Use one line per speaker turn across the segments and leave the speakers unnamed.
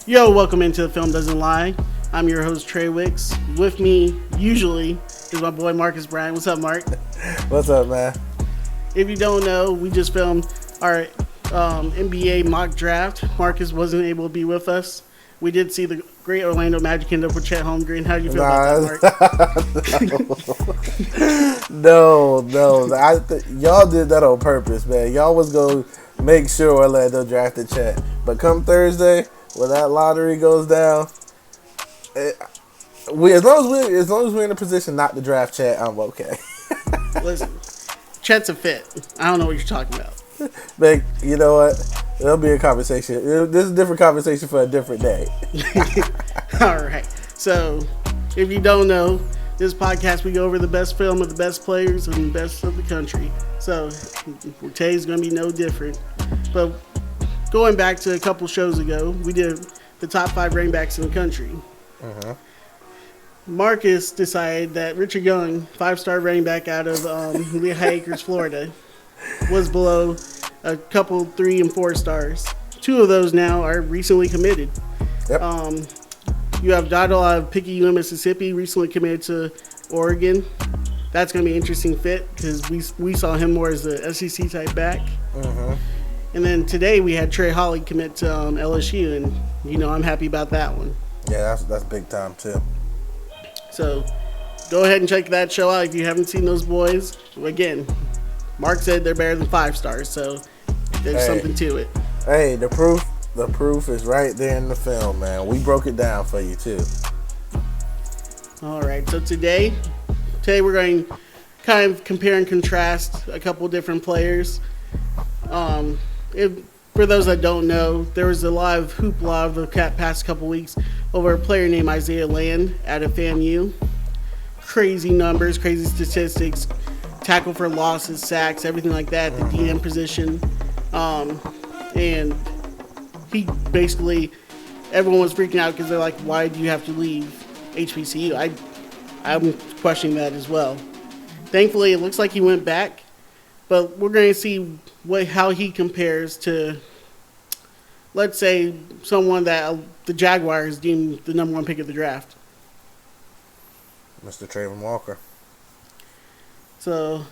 Yo, welcome into The Film Doesn't Lie. I'm your host, Trey Wicks. With me, usually, is my boy Marcus Bryant. What's up, Mark?
What's up, man?
If you don't know, we just filmed our NBA mock draft. Marcus wasn't able to be with us. We did see the great Orlando Magic end up with Chet Holmgren. How do you feel about that, Mark?
No. Y'all did that on purpose, man. Y'all was going to make sure Orlando drafted Chet. But come Thursday, when that lottery goes down, as long as we're in a position not to draft Chet, I'm okay.
Listen, Chet's a fit. I don't know what you're talking about.
But you know what? It'll be a conversation. This is a different conversation for a different day.
All right. So, if you don't know, this podcast, we go over the best film of the best players and the best of the country. So, today's going to be no different. But going back to a couple shows ago, we did the top 5 running backs in the country.
Uh-huh.
Marcus decided that Richard Young, 5-star running back out of Lehigh Acres, Florida, was below a couple 3 and 4 stars. 2 of those now are recently committed.
Yep.
You have Dottle out of Picayune, Mississippi, recently committed to Oregon. That's going to be an interesting fit because we saw him more as a SEC type back.
Uh-huh.
And then today we had Trey Holly commit to LSU, and I'm happy about that one.
Yeah, that's big time too.
So go ahead and check that show out if you haven't seen those boys. Again, Mark said they're better than 5 stars, so there's something to it.
Hey, the proof is right there in the film, man. We broke it down for you too.
All right, so today we're going to kind of compare and contrast a couple different players. For those that don't know, there was a lot of hoopla over the past couple weeks over a player named Isaiah Land out of FAMU. Crazy numbers, crazy statistics, tackle for losses, sacks, everything like that, the DM position. And he basically, everyone was freaking out because they're like, why do you have to leave HBCU? I'm questioning that as well. Thankfully, it looks like he went back, but we're going to see how he compares to, let's say, someone that the Jaguars deemed the number 1 pick of the draft.
Mr. Trayvon Walker.
So,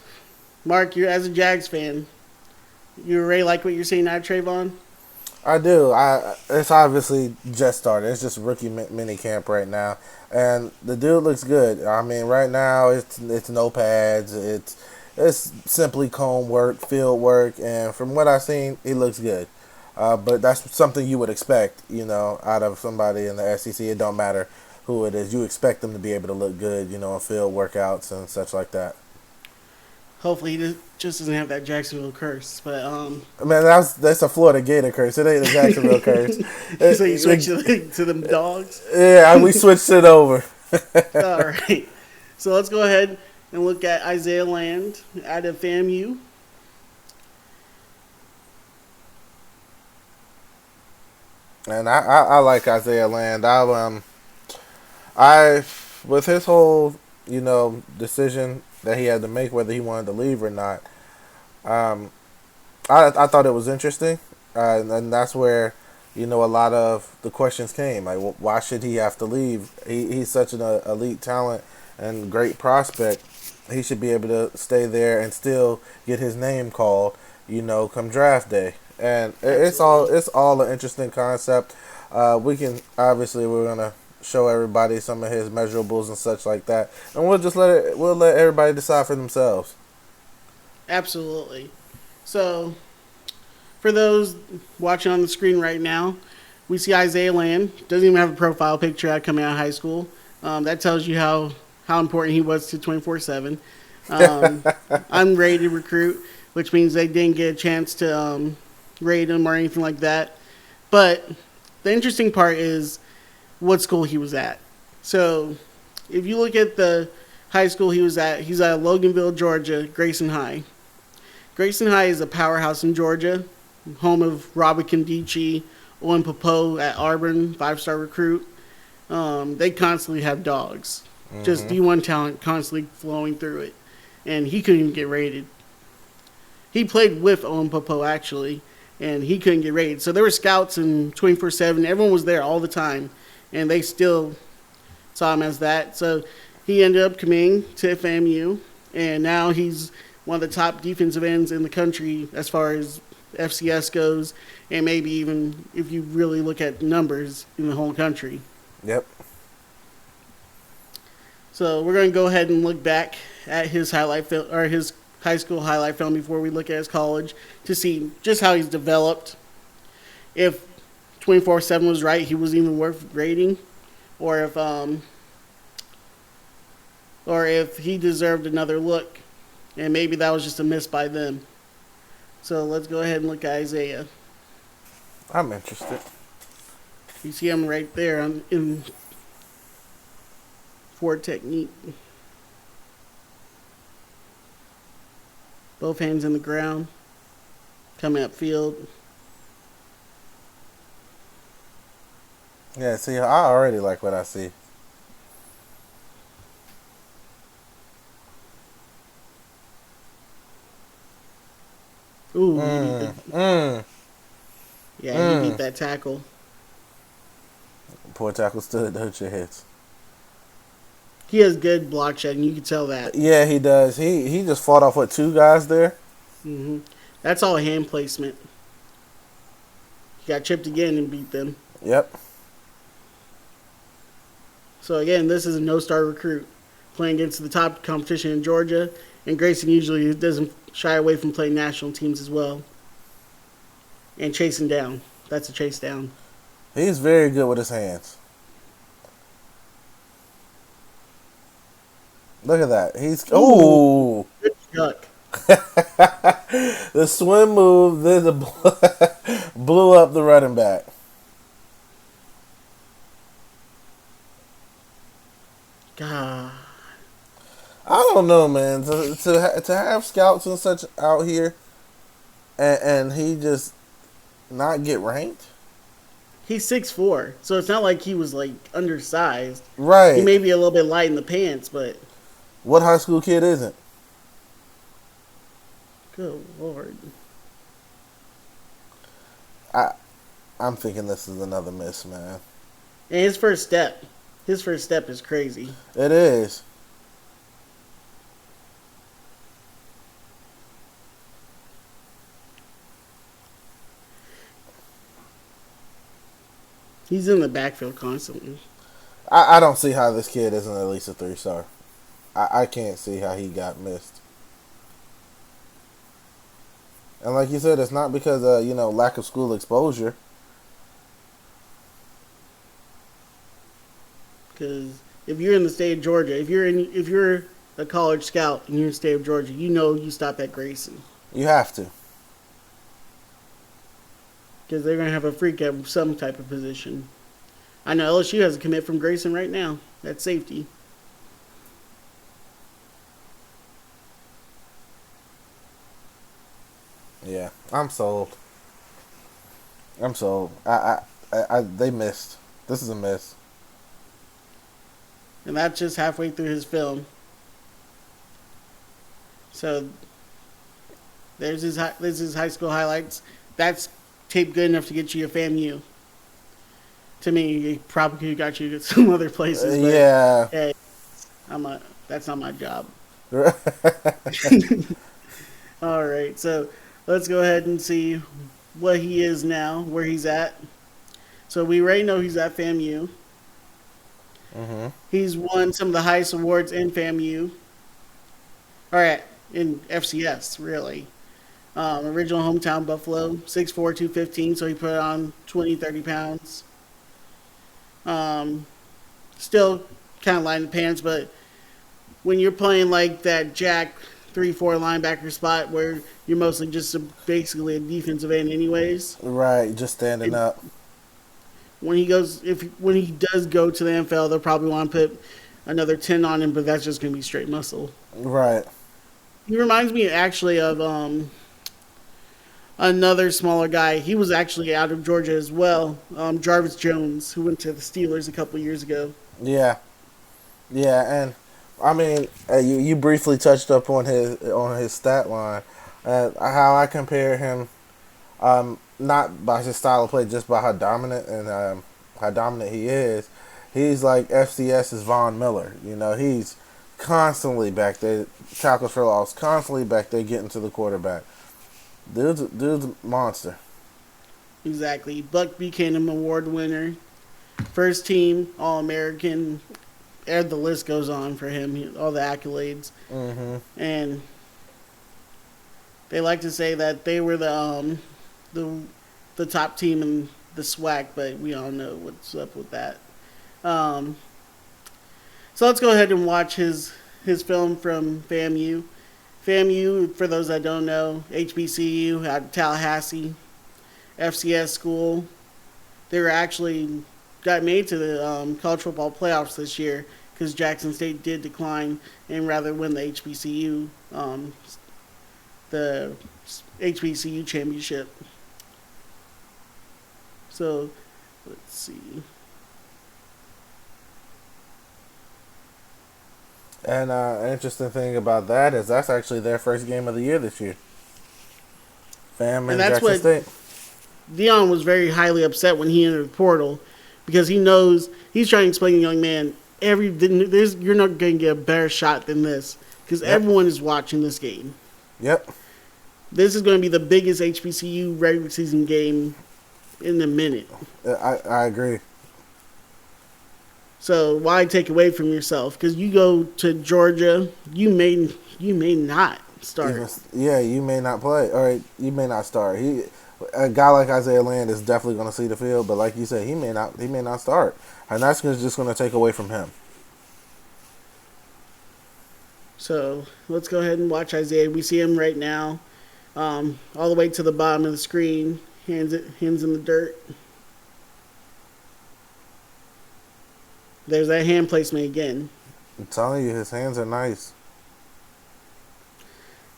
Mark, you're as a Jags fan, you already like what you're seeing out of Trayvon?
I do. It's obviously just started. It's just rookie mini camp right now, and the dude looks good. I mean, right now it's no pads. It's simply cone work, field work, and from what I've seen, he looks good. But that's something you would expect, out of somebody in the SEC. It don't matter who it is. You expect them to be able to look good, in field workouts and such like that.
Hopefully he just doesn't have that Jacksonville curse. But
man, that's a Florida Gator curse. It ain't a Jacksonville curse.
So you switch to them dogs?
Yeah, we switched it over.
All right. So let's go ahead and look at Isaiah Land out of FAMU.
And I like Isaiah Land. I with his whole decision that he had to make whether he wanted to leave or not. I thought it was interesting, and that's where a lot of the questions came. Like, why should he have to leave? He's such an elite talent and great prospect. He should be able to stay there and still get his name called, come draft day. And it's all an interesting concept. We're gonna show everybody some of his measurables and such like that, and we'll let everybody decide for themselves.
Absolutely. So, for those watching on the screen right now, we see Isaiah Land. Doesn't even have a profile picture out coming out of high school. That tells you how important he was to 24/7. Unrated recruit, which means they didn't get a chance to rate him or anything like that. But the interesting part is what school he was at. So if you look at the high school he's at Loganville, Georgia, Grayson High. Grayson High is a powerhouse in Georgia, home of Robert Condici, Owen Popo at Auburn, 5-star recruit. They constantly have dogs. Mm-hmm. Just D1 talent constantly flowing through it. And he couldn't even get rated. He played with Owen Popo, actually, and he couldn't get rated. So there were scouts and 24/7. Everyone was there all the time, and they still saw him as that. So he ended up committing to FAMU, and now he's one of the top defensive ends in the country as far as FCS goes, and maybe even if you really look at numbers in the whole country.
Yep.
So we're going to go ahead and look back at his highlight film, or his high school highlight film, before we look at his college, to see just how he's developed. If 24/7 was right, he wasn't even worth grading, or if he deserved another look, and maybe that was just a miss by them. So let's go ahead and look at Isaiah.
I'm interested.
You see him right there in forward technique. Both hands in the ground, coming up field.
Yeah, see, I already like what I see.
Ooh, he beat that tackle.
Poor tackle stood to hurt your heads.
He has good block shedding. You can tell that.
Yeah, he does. He just fought off, what, 2 guys there?
hmm That's all hand placement. He got chipped again and beat them.
Yep.
So again, this is a no-star recruit playing against the top competition in Georgia, and Grayson usually doesn't shy away from playing national teams as well. And chasing down. That's a chase down.
He's very good with his hands. Look at that. He's... Ooh.
Good chuck.
The swim move then blew up the running back.
God.
I don't know, man. To have scouts and such out here, and he just not get ranked.
He's 6'4", so it's not like he was like undersized.
Right.
He may be a little bit light in the pants, but
What high school kid isn't?
good Lord.
I'm thinking this is another miss, man.
And his first step is crazy.
It is.
He's in the backfield constantly.
I don't see how this kid isn't at least a 3-star. I can't see how he got missed. And like you said, it's not because of, lack of school exposure.
Because if you're in the state of Georgia, if you're a college scout and you're in the state of Georgia, you stop at Grayson.
You have to.
Because they're going to have a freak at some type of position. I know LSU has a commit from Grayson right now. That's safety.
Yeah, I'm sold. They missed. This is a miss.
And that's just halfway through his film. So there's his high school highlights. That's tape good enough to get you a FAMU. To me, he probably could have got you to some other places. But
Yeah.
Hey, that's not my job. All right, so let's go ahead and see what he is now, where he's at. So we already know he's at FAMU.
Mm-hmm.
He's won some of the highest awards in FAMU. All right, in FCS, really. Original hometown Buffalo, 6'4", 215, so he put on 20, 30 pounds. Still kind of light in the pants, but when you're playing like that jack 3-4 linebacker spot where you're mostly just basically a defensive end anyways.
Right, just standing up.
When he does go to the NFL, they'll probably want to put another 10 on him, but that's just going to be straight muscle.
Right.
He reminds me actually of another smaller guy. He was actually out of Georgia as well, Jarvis Jones, who went to the Steelers a couple years ago.
Yeah. Yeah, and I mean, you briefly touched up on his stat line. How I compare him, not by his style of play, just by how dominant and how dominant he is. He's like FCS's Von Miller. You know, he's constantly back there, tackles for loss, constantly back there getting to the quarterback. Dude's a monster.
Exactly. Buck Buchanan Award winner, first team All American, and the list goes on for him. All the accolades, and they like to say that they were the top team in the SWAC, but we all know what's up with that. So let's go ahead and watch his film from FAMU. FAMU, for those that don't know, HBCU out of Tallahassee, FCS school. They were actually got made to the college football playoffs this year because Jackson State did decline and rather win the HBCU championship. So let's see.
And an interesting thing about that is that's actually their first game of the year this year. Fam and
that's
Jackson State.
Dion was very highly upset when he entered the portal because he knows he's trying to explain to the young man you're not going to get a better shot than this because everyone is watching this game.
Yep.
This is going to be the biggest HBCU regular season game in a minute.
I agree.
So why take away from yourself? Because you go to Georgia, you may not start.
You may not play, or you may not start. A guy like Isaiah Land is definitely going to see the field, but like you said, he may not start, and that's just going to take away from him.
So let's go ahead and watch Isaiah. We see him right now, all the way to the bottom of the screen, hands in the dirt. There's that hand placement again.
I'm telling you, his hands are nice.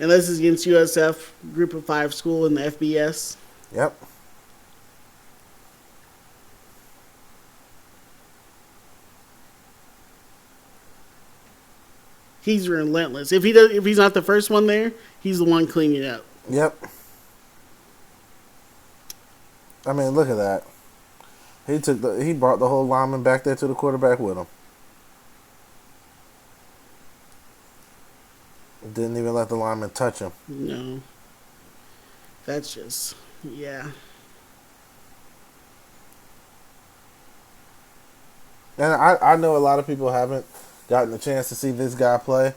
And this is against USF Group of 5 school in the FBS.
Yep.
He's relentless. If he's not the first one there, he's the one cleaning it up.
Yep. I mean, look at that. He brought the whole lineman back there to the quarterback with him. Didn't even let the lineman touch him.
No. That's just, yeah.
And I know a lot of people haven't gotten the chance to see this guy play.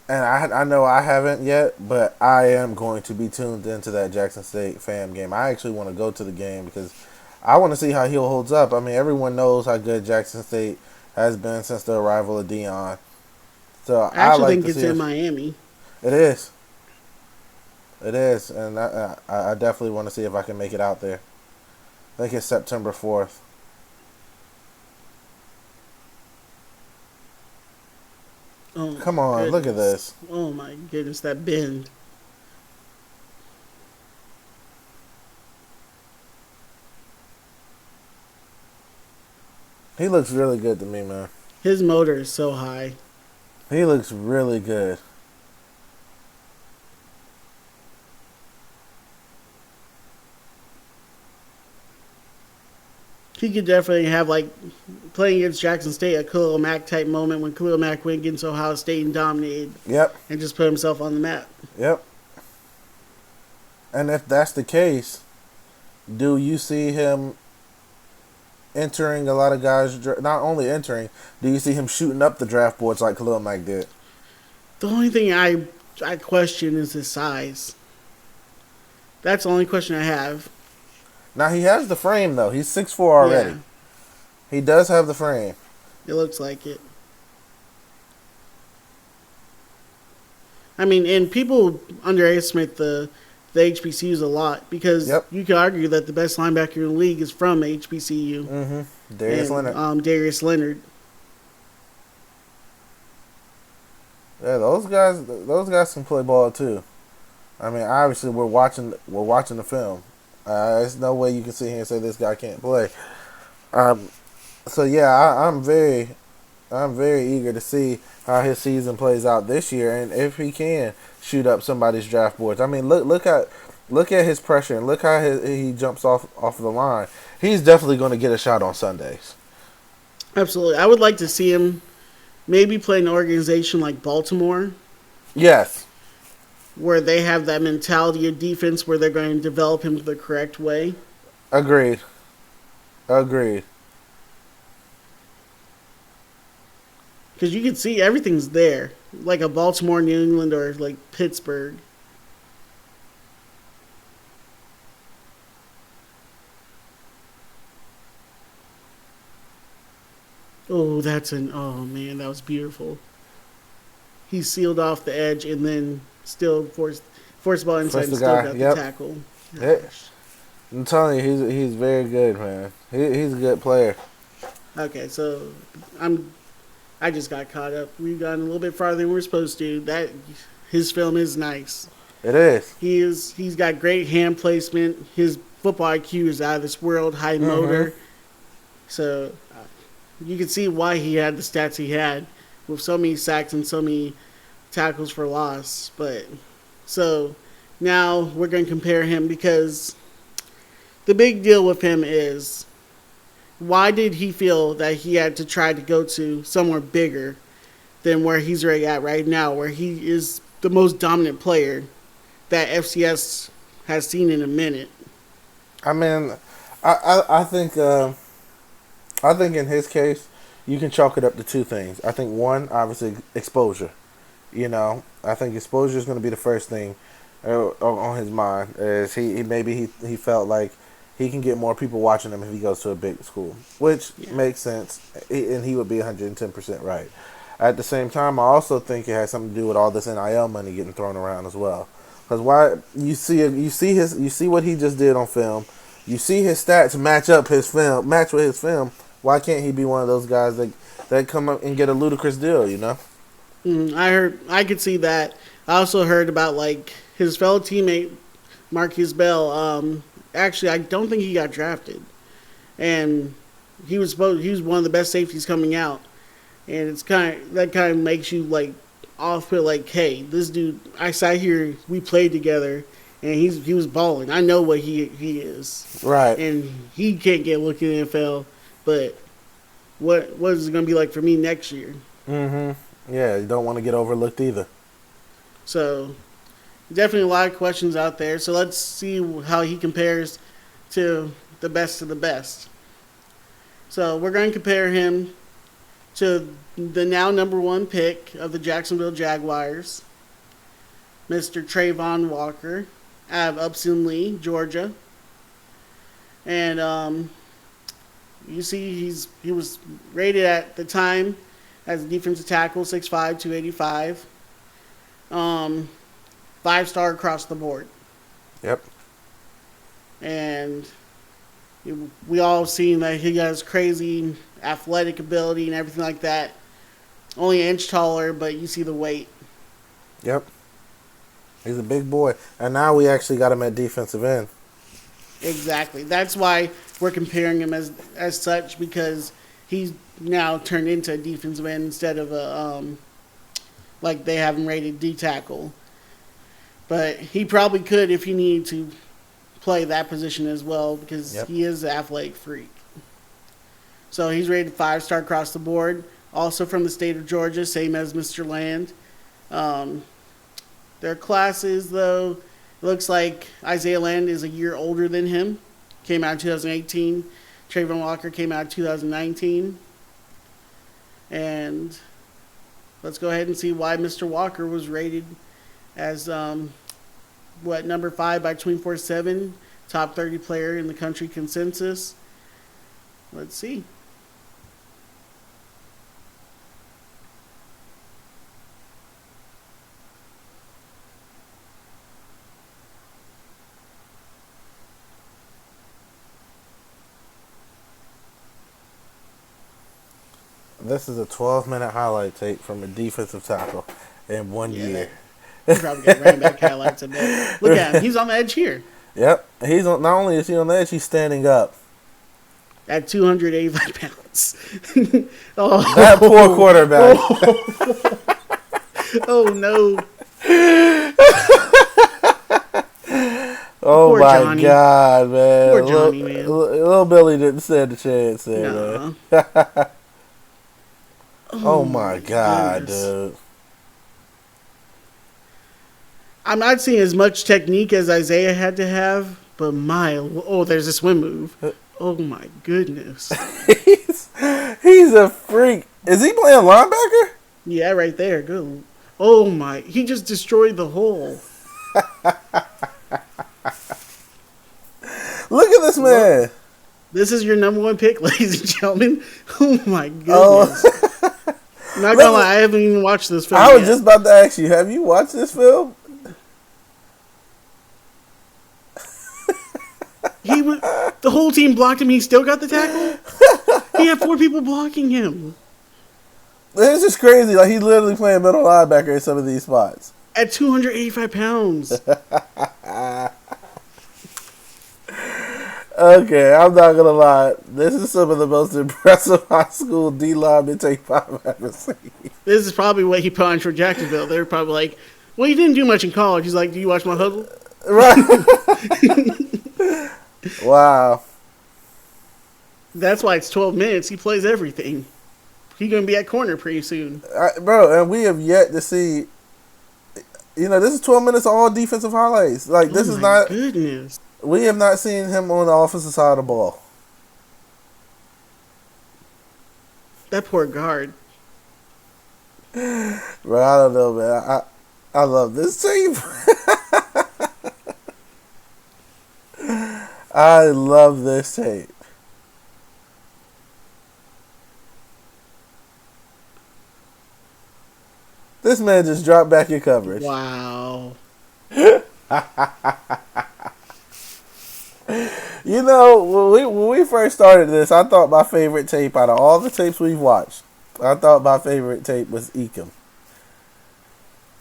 And I know I haven't yet, but I am going to be tuned into that Jackson State FAM game. I actually want to go to the game because I want to see how he holds up. I mean, everyone knows how good Jackson State has been since the arrival of Dion. So
I actually think it's in Miami.
It is. It is, and I definitely want to see if I can make it out there. I think it's September 4th.
Oh,
come on, look at this.
Oh my goodness, that bend.
He looks really good to me, man.
His motor is so high.
He looks really good.
He could definitely have, like, playing against Jackson State, a Khalil Mack type moment when Khalil Mack went against Ohio State and dominated.
Yep.
And just put himself on the map.
Yep. And if that's the case, do you see him entering a lot of guys? Not only entering, do you see him shooting up the draft boards like Khalil Mack did?
The only thing I question is his size. That's the only question I have.
Now, he has the frame, though. He's 6'4" already. Yeah. He does have the frame.
It looks like it. I mean, and people underestimate the HBCUs a lot because you could argue that the best linebacker in the league is from HBCU.
Mm-hmm. Darius Leonard.
Darius Leonard.
Yeah, those guys can play ball too. I mean, obviously we're watching the film. There's no way you can sit here and say this guy can't play. So yeah, I'm very eager to see how his season plays out this year, and if he can shoot up somebody's draft boards. I mean, look at Look at his pressure and look how he jumps off the line. He's definitely going to get a shot on Sundays.
Absolutely. I would like to see him maybe play an organization like Baltimore,
Yes.
where they have that mentality of defense where they're going to develop him the correct way.
Agreed. Agreed.
Because you can see everything's there, like a Baltimore, New England, or like Pittsburgh. Oh, oh man, that was beautiful. He sealed off the edge and then still forced the ball inside
First
and
the
still
guy.
got
Yep.
the tackle.
Yeah.
Gosh.
I'm telling you, he's very good, man. He's a good player.
Okay, so I just got caught up. We've gotten a little bit farther than we're supposed to. His film is nice.
It is.
He's got great hand placement. His football IQ is out of this world, high motor. So you can see why he had the stats he had with so many sacks and so many tackles for loss. But so now we're going to compare him because the big deal with him is why did he feel that he had to try to go to somewhere bigger than where he's right at right now, where he is the most dominant player that FCS has seen in a minute?
I mean, I think in his case, you can chalk it up to two things. I think one, obviously, exposure. I think exposure is going to be the first thing on his mind. Is he felt like he can get more people watching him if he goes to a big school, which makes sense, and he would be 110% right. At the same time, I also think it has something to do with all this NIL money getting thrown around as well. Because why you see what he just did on film, you see his stats match with his film. Why can't he be one of those guys that come up and get a ludicrous deal?
I could see that. I also heard about like his fellow teammate Marquise Bell. Actually, I don't think he got drafted, and he was one of the best safeties coming out, and that kind of makes you like off put like, hey, this dude, I sat here, we played together, and he was balling. I know what he is,
right?
And he can't get looked in the NFL, but what is it going to be like for me next year?
Yeah, you don't want to get overlooked either.
So, definitely a lot of questions out there. So let's see how he compares to the best of the best. So we're going to compare him to the now number one pick of the Jacksonville Jaguars, Mr. Trayvon Walker, out of Upson Lee, Georgia. And you see he was rated at the time as a defensive tackle, 6'5", 285. 5-star across the board.
Yep.
And we all seen that he has crazy athletic ability and everything like that. Only an inch taller, but you see the weight.
Yep. He's a big boy. And now we actually got him at defensive end.
Exactly. That's why we're comparing him as such, because he's now turned into a defensive end instead of like they have him rated D tackle. But he probably could if he needed to play that position as well, because he is an athletic freak. So he's rated 5-star across the board. Also from the state of Georgia, same as Mr. Land. Their classes, though, it looks like Isaiah Land is a year older than him. Came out in 2018. Trayvon Walker came out in 2019. And let's go ahead and see why Mr. Walker was rated as number 5 by 24/7, top 30 player in the country consensus. Let's see.
This is a 12-minute highlight tape from a defensive tackle in 1 year.
He probably got running back highlights a bit. Look at him. He's on the edge here.
Yep. Not only is he on the edge, he's standing up.
At 285 pounds.
That poor quarterback.
Oh, no.
Oh
Poor
my
Johnny.
God, man!
Poor Johnny, man.
Little Billy didn't stand a chance there,
Nah.
man.
Oh
Oh my
my
God,
goodness.
dude.
I'm not seeing as much technique as Isaiah had to have, but there's a swim move. Oh my goodness.
he's he's a freak. Is he playing linebacker?
Yeah, right there. Good. Oh my. He just destroyed the hole.
Look at this
Look,
man.
this is your number one pick, ladies and gentlemen. Oh my
Oh,
goodness. Not gonna lie,
look,
I haven't even watched this film
I was
yet.
just about to ask you. Have you watched this film?
The whole team blocked him. He still got the tackle. He had 4 people blocking him
It's just crazy. Like he's literally playing middle linebacker in some of these spots.
at 285 pounds.
Okay, I'm not gonna lie. This is some of the most impressive high school D lineman tape I've ever seen.
This is probably what he punched for Jacksonville. They're probably like, well, he didn't do much in college. He's like, do you watch my huddle?
Right? Wow.
That's why it's 12 minutes. He plays everything. He's going to be at corner pretty soon.
Bro, and we have yet to see. This is 12 minutes of all defensive highlights. Like this is not.
Goodness.
We have not seen him on the offensive side of the ball.
That poor guard.
Bro, I don't know, man. I love this team. I love this tape. This man just dropped back in coverage.
Wow.
When we first started this, I thought my favorite tape out of all the tapes we've watched, I thought my favorite tape was Ecom.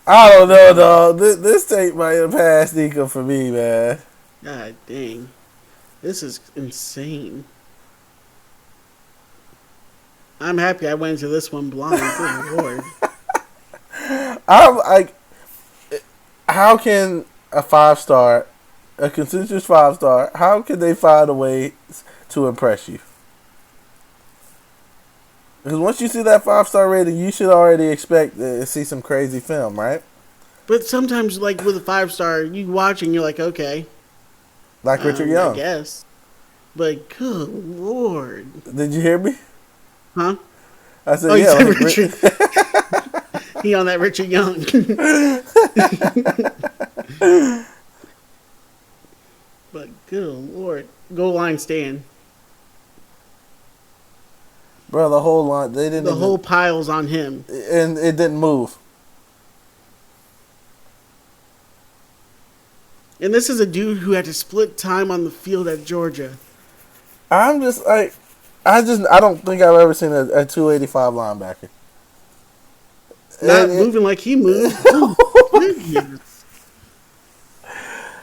I don't know, dog. This tape might have passed Ecom for me, man.
God dang. This is insane. I'm happy I went into this one blind. Good Lord.
I'm like, how can a 5-star, a consensus 5-star, how can they find a way to impress you? Because once you see that 5-star rating, you should already expect to see some crazy film, right?
But sometimes, like with a 5-star, you watch and you're like, okay.
Like Richard Young.
I guess. But good Lord.
Did you hear me?
Huh?
I said,
Oh, you
yeah.
said
Like
Richard. He on that Richard Young. But good Lord. Goal line stand.
Bro, the whole line, they didn't.
The whole pile's on him.
And it didn't move.
And this is a dude who had to split time on the field at Georgia.
I'm just like, I don't think I've ever seen a 285 linebacker.
Not moving like he moved. Goodness.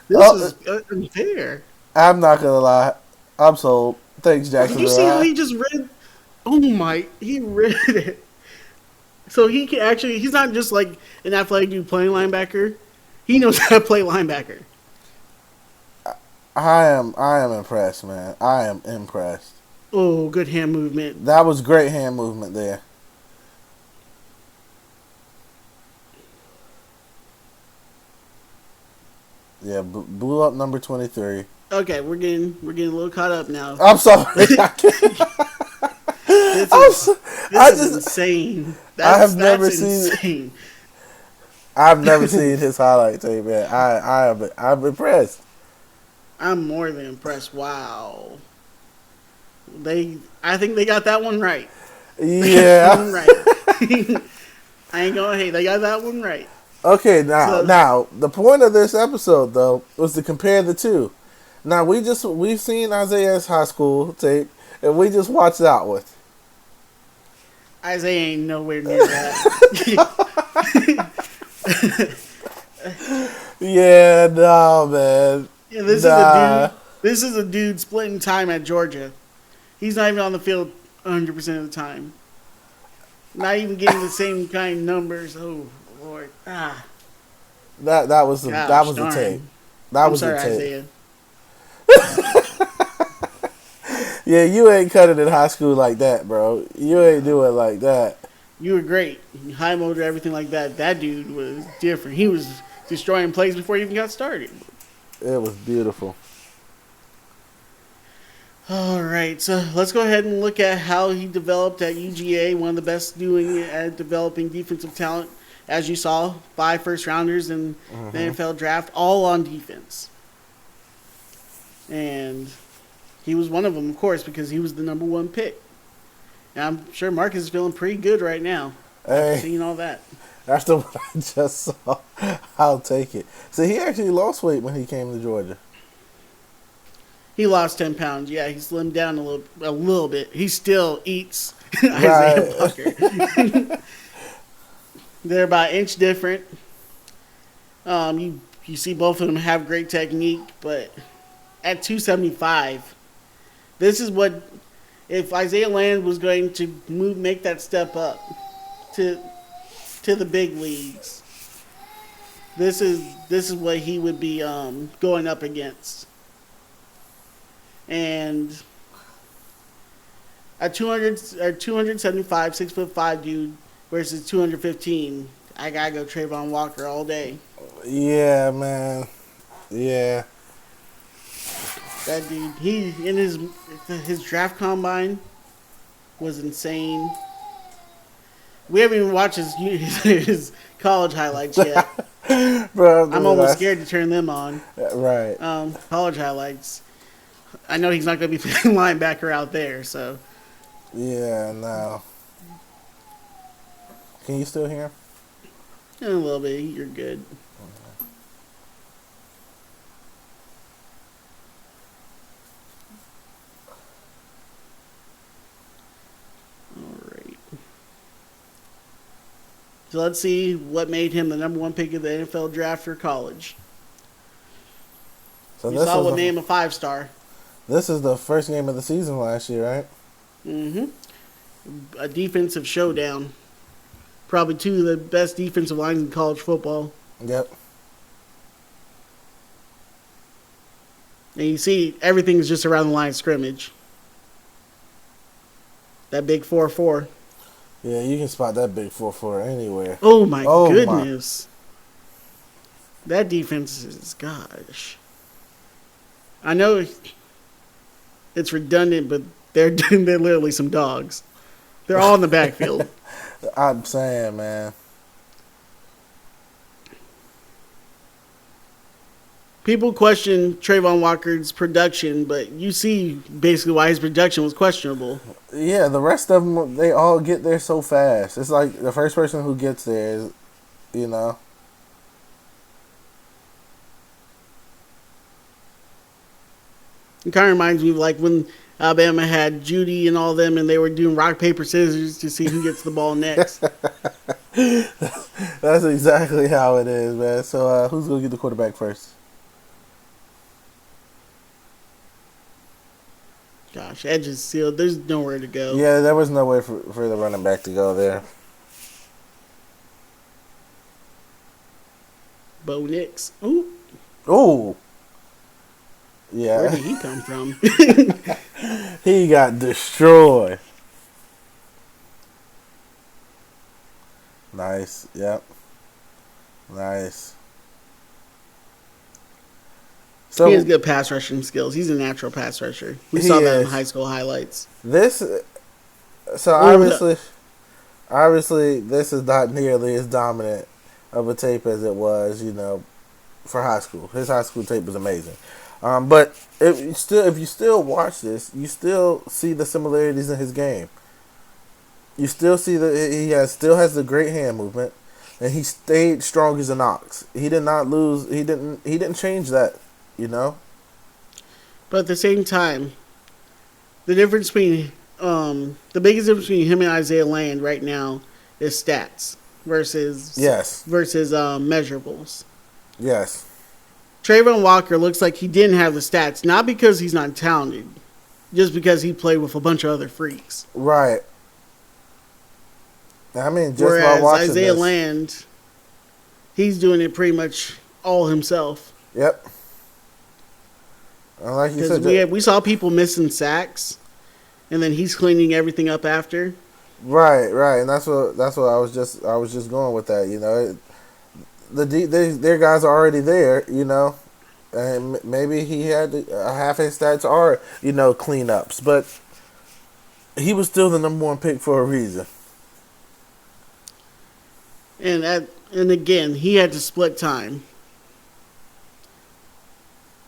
This is unfair.
I'm not gonna lie. I'm sold. Thanks,
Did
Jacksonville.
you see how he just read? Oh my, he read it. So he can actually, he's not just like an athletic dude playing linebacker. He knows how to play linebacker.
I am impressed, man. I am impressed.
Oh, good hand movement.
That was great hand movement there. Yeah, blew up number 23.
Okay, we're getting a little caught up now.
I'm sorry.
This is insane. That's insane.
I've never seen his highlight tape, man. I'm impressed.
I'm more than impressed. Wow. I think they got that one right.
Yeah.
One right. I ain't gonna hate. They got that one right.
Okay, now the point of this episode though was to compare the two. Now we've seen Isaiah's high school tape and we just watched that one.
Isaiah ain't nowhere near that.
Yeah, no, man.
Yeah, this is a dude splitting time at Georgia. He's not even on the field 100% of the time. Not even getting the same kind of numbers. Oh Lord.
That was the tape. That
I'm
was
sorry,
the tape.
Isaiah.
Yeah, you ain't cutting in high school like that, bro. You ain't doing like that.
You were great. High motor, everything like that. That dude was different. He was destroying plays before he even got started.
It was beautiful.
All right, so let's go ahead and look at how he developed at UGA, one of the best doing it at developing defensive talent. As you saw, 5 first rounders in the NFL draft, all on defense. And he was one of them, of course, because he was the number 1 pick. And I'm sure Marcus is feeling pretty good right now after
Hey,
seeing all that.
after what I just saw, I'll take it. So he actually lost weight when he came to Georgia.
He lost 10 pounds. Yeah, he slimmed down a little bit. He still eats Isaiah Walker. They're about an inch different. You see both of them have great technique, but at 275, this is what if Isaiah Land was going to make that step up to the big leagues. This is what he would be going up against. And a 275, 6'5" dude versus 215, I gotta go Trayvon Walker all day.
Yeah, man. Yeah.
That dude, he in his draft combine was insane. We haven't even watched his college highlights yet.
Bro,
I'm almost scared to turn them on.
Right.
College highlights. I know he's not going to be playing linebacker out there, so.
Yeah, no. Can you still hear him?
In a little bit, you're good. All right. So let's see what made him the number 1 pick of the NFL draft for college.
So
You saw what made him a 5-star.
This is the first game of the season last year, right?
Mm-hmm. A defensive showdown. Probably 2 of the best defensive lines in college football.
Yep.
And you see everything's just around the line of scrimmage. That big 4-4.
Yeah, you can spot that big 4-4 anywhere.
Oh my goodness. That defense is, gosh. I know it's redundant, but they're literally some dogs. They're all in the backfield.
I'm saying, man.
People question Trayvon Walker's production, but you see basically why his production was questionable.
Yeah, the rest of them, they all get there so fast. It's like the first person who gets there is, you know.
It kind of reminds me of like when Alabama had Judy and all them, and they were doing rock, paper, scissors to see who gets the ball next.
That's exactly how it is, man. So who's going to get the quarterback first?
Gosh, edge is sealed. There's nowhere to go.
Yeah, there was no way for the running back to go there.
Bo Nix. Ooh.
Ooh. Yeah.
Where did he come from?
He got destroyed. Nice. Yep. Nice. So
he has good pass rushing skills. He's a natural pass rusher. We saw that in high school highlights.
Obviously, this is not nearly as dominant of a tape as it was, for high school. His high school tape was amazing. But if you still watch this, you still see the similarities in his game. You still see that he still has the great hand movement, and he stayed strong as an ox. He did not lose. He didn't change that.
But at the same time, the difference between the biggest difference between him and Isaiah Land right now is stats versus measurables.
Yes.
Trayvon Walker looks like he didn't have the stats, not because he's not talented, just because he played with a bunch of other freaks.
Right. I mean, just
whereas
by watching
Isaiah Land, he's doing it pretty much all himself.
Yep. And like you
Because
said,
we saw people missing sacks, and then he's cleaning everything up after.
right, and that's what I was just going with that. Their guys are already there. And maybe he had half his stats are cleanups, but he was still the number one pick for a reason.
And again, he had to split time.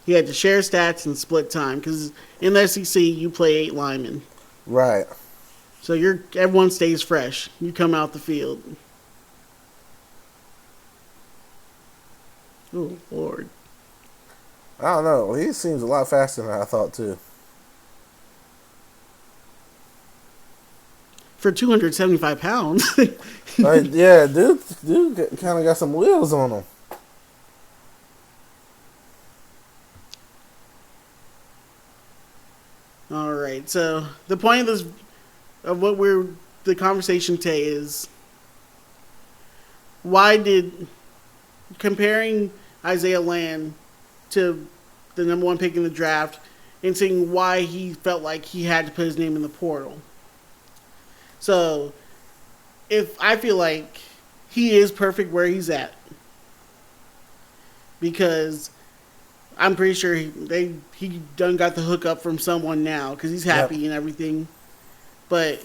He had to share stats and split time because in the SEC you play 8 linemen,
Right.
so everyone stays fresh. You come out the field. Oh Lord!
I don't know. He seems a lot faster than I thought too.
For 275 pounds.
Yeah, dude, kind of got some wheels on him.
All right. So the point of the conversation today is why did comparing Isaiah Land to the number one pick in the draft and seeing why he felt like he had to put his name in the portal. So if I feel like he is perfect where he's at because I'm pretty sure he done got the hookup from someone now because he's happy and everything. But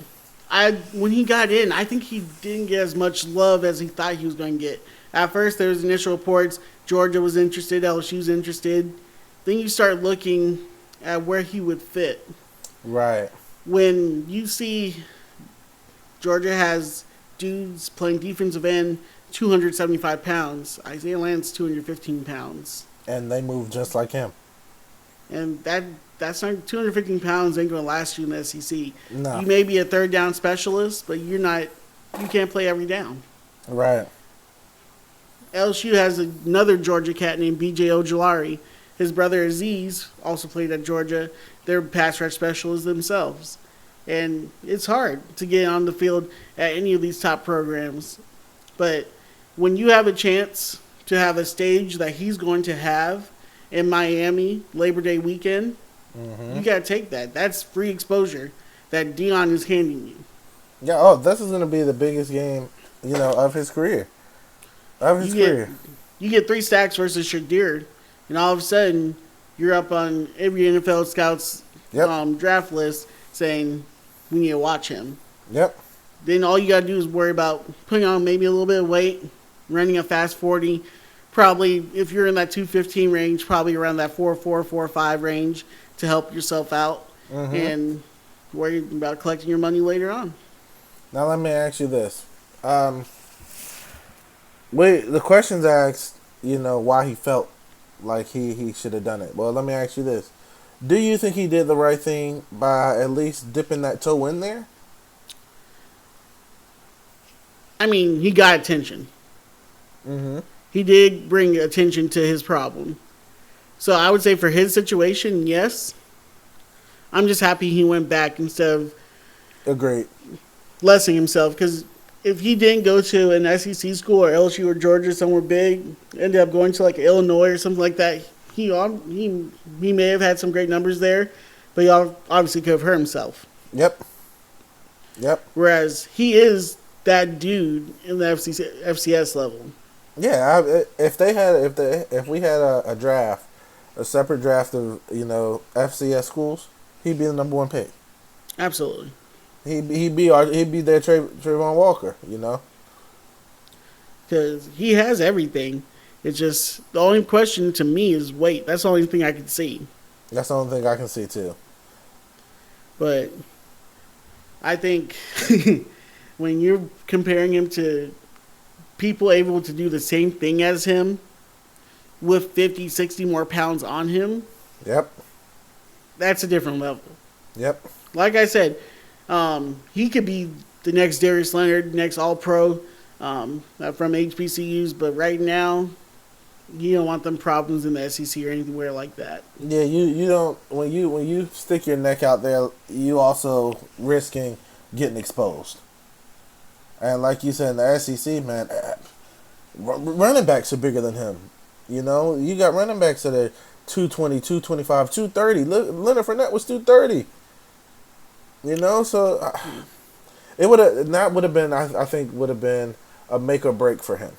when he got in, I think he didn't get as much love as he thought he was going to get. At first, there was initial reports Georgia was interested, LSU was interested. Then you start looking at where he would fit.
Right.
When you see Georgia has dudes playing defensive end, 275 pounds. Isaiah Land's 215 pounds.
And they move just like him.
And that's not 215 pounds ain't going to last you in the SEC.
No.
You may be a third down specialist, but you can't play every down.
Right.
LSU has another Georgia cat named B.J. Ojulari. His brother Aziz also played at Georgia. They're pass rush specialists themselves. And it's hard to get on the field at any of these top programs. But when you have a chance to have a stage that he's going to have in Miami Labor Day weekend, you got to take that. That's free exposure that Dion is handing you.
Yeah, this is going to be the biggest game, of his career.
You get 3 stacks versus Shadir, and all of a sudden you're up on every NFL scout's draft list saying we need to watch him.
Yep.
Then all you got to do is worry about putting on maybe a little bit of weight, running a fast 40. Probably, if you're in that 215 range, probably around that 4.4, 4.5 range to help yourself out and worry about collecting your money later on.
Now let me ask you this. The questions asked, why he felt like he should have done it. Well, let me ask you this. Do you think he did the right thing by at least dipping that toe in there?
I mean, he got attention. He did bring attention to his problem. So I would say for his situation, yes. I'm just happy he went back instead of
Agreed.
blessing himself. Because if he didn't go to an SEC school or LSU or Georgia, somewhere big, ended up going to like Illinois or something like that, he may have had some great numbers there, but he obviously could have hurt himself.
Yep.
Whereas he is that dude in the FCS level.
Yeah, if we had a draft, a separate draft of FCS schools, he'd be the number one pick.
Absolutely.
He'd be their Trayvon Walker.
Because he has everything. It's just the only question to me is weight. That's the only thing I can see.
That's the only thing I can see too.
But I think when you're comparing him to people able to do the same thing as him with 50, 60 more pounds on him,
yep,
that's a different level.
Yep.
Like I said, he could be the next Darius Leonard, next All-Pro from HBCUs, but right now, you don't want them problems in the SEC or anywhere like that.
Yeah, you don't when you stick your neck out there, you also risking getting exposed. And like you said in the SEC, man, running backs are bigger than him. You got running backs that are 220, 225, 230. Leonard Fournette was 230. So it would have that would have been I think would have been a make or break for him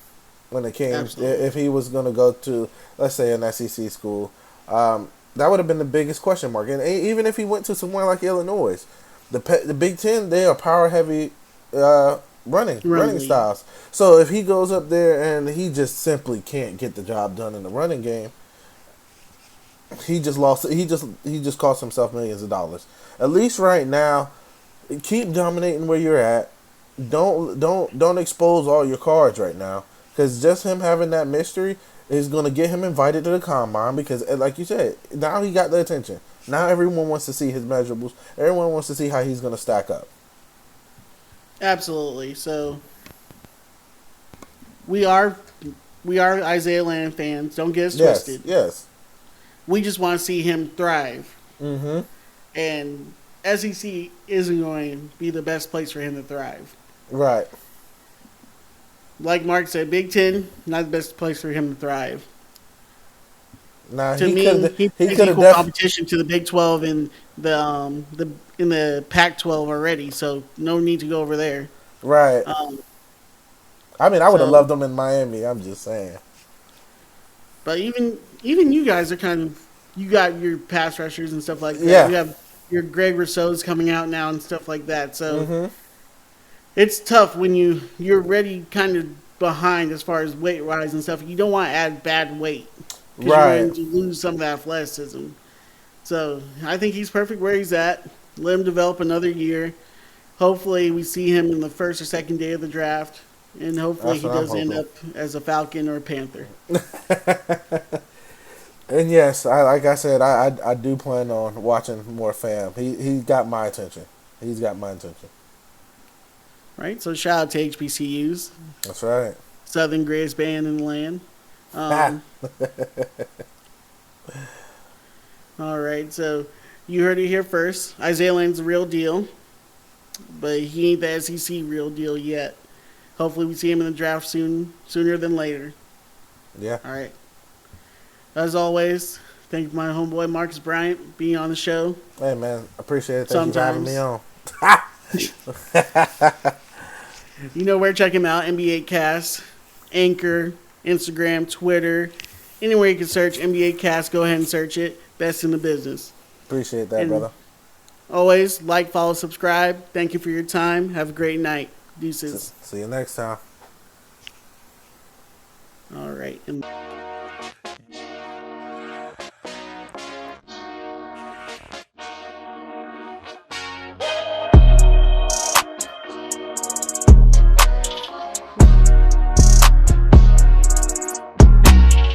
when it came
Absolutely.
if he was going to go to, let's say, an SEC school. That would have been the biggest question mark. And even if he went to somewhere like Illinois, the Big Ten, they are power heavy running
league.
styles. So if he goes up there and he just simply can't get the job done in the running game, he just lost. He just cost himself millions of dollars. At least right now, keep dominating where you're at. Don't expose all your cards right now, because just him having that mystery is going to get him invited to the combine, because, like you said, now he got the attention. Now everyone wants to see his measurables. Everyone wants to see how he's going to stack up.
Absolutely. So we are Isaiah Landon fans. Don't get us twisted.
Yes.
We just want to see him thrive.
Mm-hmm.
And SEC isn't going to be the best place for him to thrive.
Right.
Like Mark said, Big Ten, not the best place for him to thrive.
Now
To
he
me,
could
he's
have
equal competition to the Big 12 and the Pac-12 already. So no need to go over there.
right. I mean, I would have
so-
loved him in Miami. I'm just saying.
But even you guys are kind of, you got your pass rushers and stuff like that.
Yeah.
You have your Greg Rousseau's coming out now and stuff like that. So
Mm-hmm.
it's tough when you're already kind of behind as far as weight rise and stuff. You don't want to add bad weight because
Right.
you're going to lose some of the athleticism. So I think he's perfect where he's at. Let him develop another year. Hopefully we see him in the first or second day of the draft. And hopefully
That's
he
what I'm
does end
hoping.
up as a Falcon or a Panther.
And yes, like I said, I do plan on watching more fam. He got my attention. He's got my attention.
Right? So shout out to HBCUs.
That's right.
Southern greatest band in the land. All right, so you heard it here first. Isaiah Land's the real deal, but he ain't the SEC real deal yet. Hopefully, we see him in the draft sooner than later.
Yeah.
All right. As always, thank my homeboy Marcus Bryant being on the show.
Hey man, appreciate it. Thank you for having me on.
You know where to check him out: NBA Cast, Anchor, Instagram, Twitter, anywhere you can search NBA Cast. Go ahead and search it. Best in the business.
Appreciate that,
And
brother.
Always like, follow, subscribe. Thank you for your time. Have a great night. Deuces.
See you next time.
All right. And